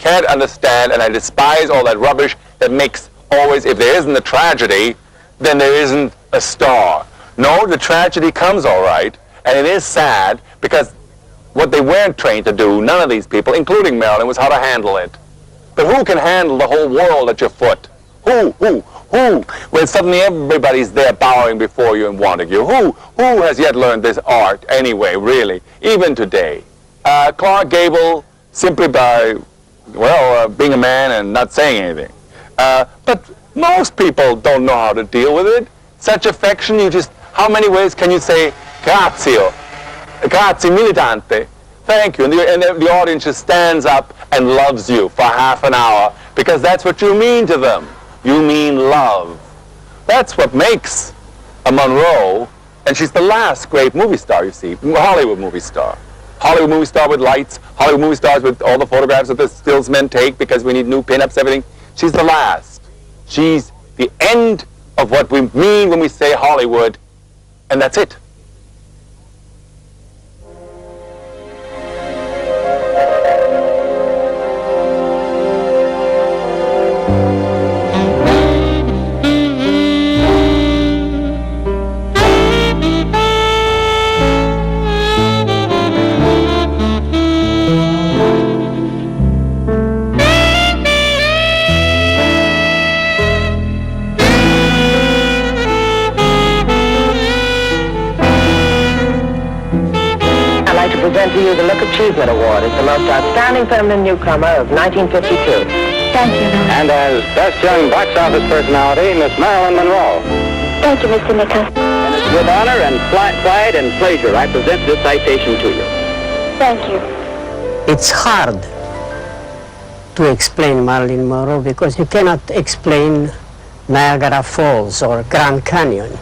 can't understand, and I despise all that rubbish that makes always, if there isn't a tragedy, then there isn't a star. No, the tragedy comes all right, and it is sad, because what they weren't trained to do, none of these people, including Marilyn, was how to handle it. But who can handle the whole world at your foot? Who? When suddenly everybody's there bowing before you and wanting you. Who has yet learned this art anyway, really, even today? Clark Gable, simply by, being a man and not saying anything. But most people don't know how to deal with it. Such affection, how many ways can you say, grazie militante, thank you, and the audience just stands up and loves you for half an hour, because that's what you mean to them. You mean love. That's what makes a Monroe, and she's the last great movie star, you see, Hollywood movie star. Hollywood movie star with lights, Hollywood movie stars with all the photographs that the stills men take because we need new pin-ups, everything. She's the last. She's the end of what we mean when we say Hollywood, and that's it. To you the Look Achievement Award as the most outstanding feminine newcomer of 1952. Thank you. And as Best Young Box Office Personality, Miss Marilyn Monroe. Thank you, Mr. Nicholson. And it's with honor and pride and pleasure I present this citation to you. Thank you. It's hard to explain Marilyn Monroe because you cannot explain Niagara Falls or Grand Canyon.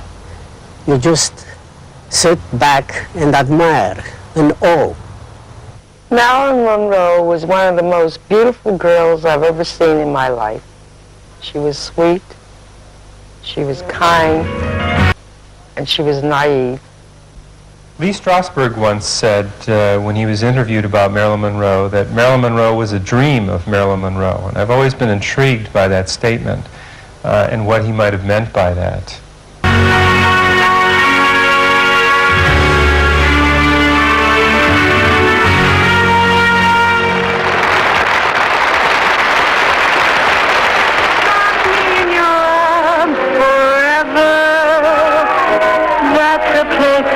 You just sit back and admire and awe. Marilyn Monroe was one of the most beautiful girls I've ever seen in my life. She was sweet, she was kind, and she was naive. Lee Strasberg once said when he was interviewed about Marilyn Monroe that Marilyn Monroe was a dream of Marilyn Monroe, and I've always been intrigued by that statement and what he might have meant by that.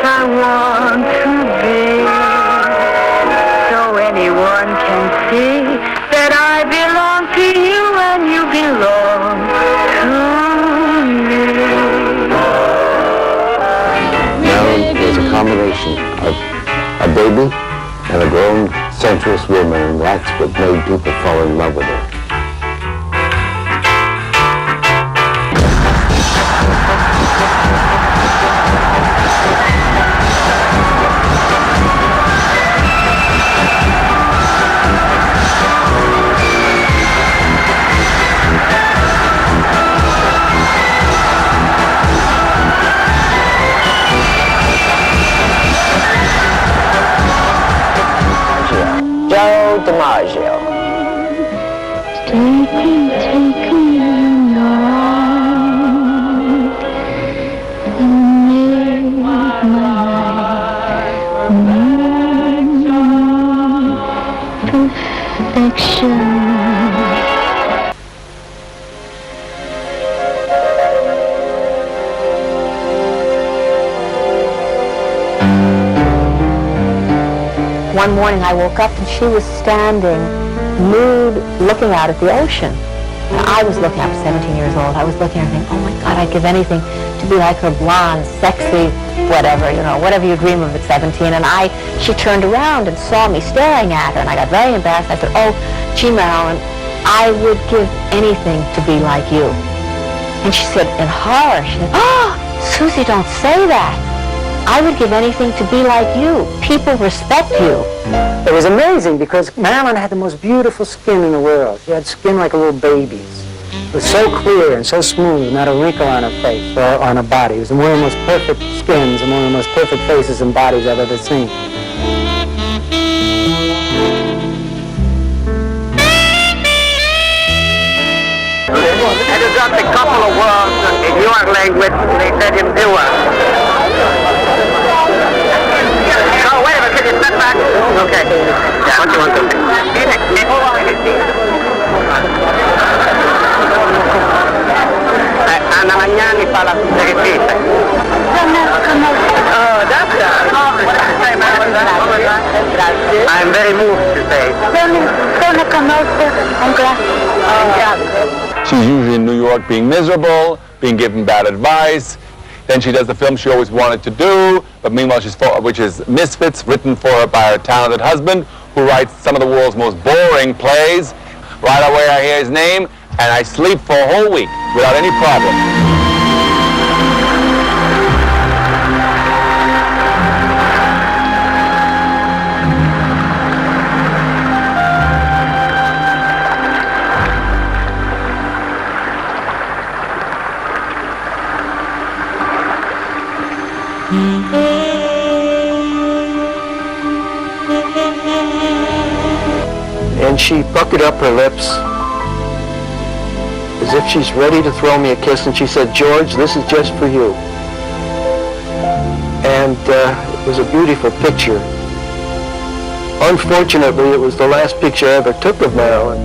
I want to be, so anyone can see that I belong to you and you belong to me. Marilyn was a combination of a baby and a grown, sensuous woman, and that's what made people fall in love with her. DiMaggio. Take me in your arms and make my perfection. One morning I woke up and she was standing nude looking out at the ocean. And I was looking, I was 17 years old, I was looking at her thinking, oh my God, I'd give anything to be like her, blonde, sexy, whatever, you know, whatever you dream of at 17. And she turned around and saw me staring at her, and I got very embarrassed. I said, oh, gee, Marilyn, I would give anything to be like you. And she said, in horror, she said, oh, Susie, don't say that. I would give anything to be like you. People respect you. It was amazing because Marilyn had the most beautiful skin in the world. She had skin like a little baby's. It was so clear and so smooth, not a wrinkle on her face or on her body. It was one of the most perfect skins and one of the most perfect faces and bodies I've ever seen. Newark language, they said him do Oh, wait a minute, can you step back? Okay. Yeah, what do you want to say? Anna Magnani fa la ripete. Oh, that's right. What did you say, Marilyn? I'm very moved to say. She's usually in New York being miserable, being given bad advice. Then she does the film she always wanted to do, but meanwhile which is Misfits, written for her by her talented husband, who writes some of the world's most boring plays. Right away I hear his name, and I sleep for a whole week without any problem. And she puckered up her lips as if she's ready to throw me a kiss, and she said, "George, this is just for you." And it was a beautiful picture. Unfortunately, it was the last picture I ever took of Marilyn.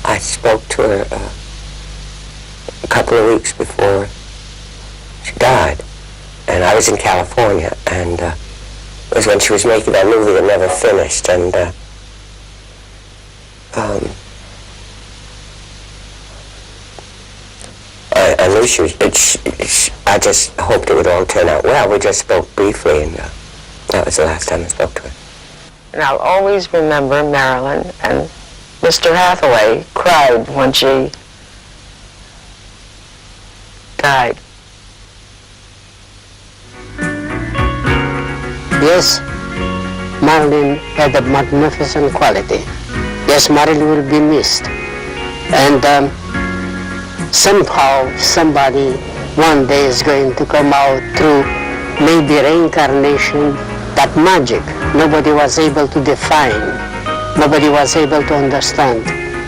I spoke to her a couple of weeks before she died, and I was in California, and it was when she was making that movie that never finished, and I knew she was, I just hoped it would all turn out well. We just spoke briefly, and that was the last time I spoke to her. And I'll always remember Marilyn, and Mr. Hathaway cried when she died. Yes, Marilyn had a magnificent quality. Yes, Marilyn will be missed. And somehow somebody one day is going to come out through maybe reincarnation, that magic nobody was able to define, nobody was able to understand.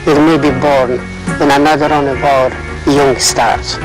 It may be born in another one of our young stars.